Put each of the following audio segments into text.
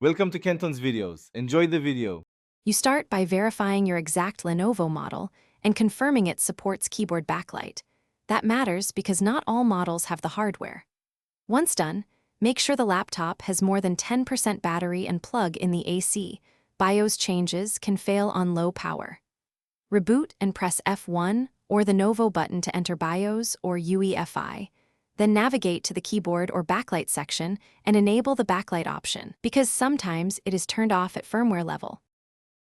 Welcome to Kenton's videos. Enjoy the video. You start by verifying your exact Lenovo model and confirming it supports keyboard backlight. That matters because not all models have the hardware. Once done, make sure the laptop has more than 10% battery and plug in the AC. BIOS changes can fail on low power. Reboot and press F1 or the Novo button to enter BIOS or UEFI. Then navigate to the keyboard or backlight section and enable the backlight option, because sometimes it is turned off at firmware level.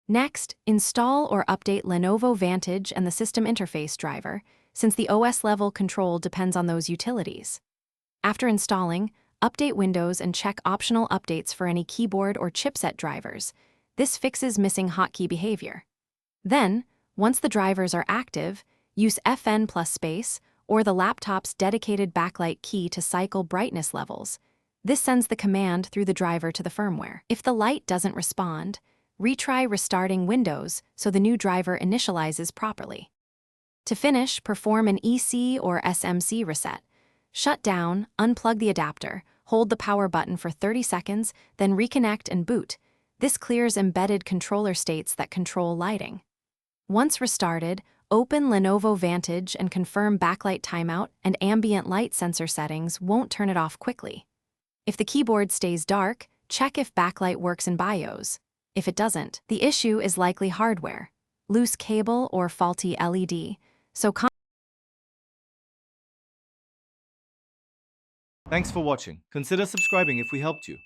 Next, install or update Lenovo Vantage and the system interface driver, since the OS level control depends on those utilities. After installing, update Windows and check optional updates for any keyboard or chipset drivers. This fixes missing hotkey behavior. Then, once the drivers are active, use FN plus space or the laptop's dedicated backlight key to cycle brightness levels. This sends the command through the driver to the firmware. If the light doesn't respond, retry restarting Windows so the new driver initializes properly. To finish, perform an EC or SMC reset. Shut down, unplug the adapter, hold the power button for 30 seconds, then reconnect and boot. This clears embedded controller states that control lighting. Once restarted, open Lenovo Vantage and confirm backlight timeout and ambient light sensor settings won't turn it off quickly. If the keyboard stays dark, check if backlight works in BIOS. If it doesn't, the issue is likely hardware, loose cable or faulty LED. Thanks for watching. Consider subscribing if we helped you.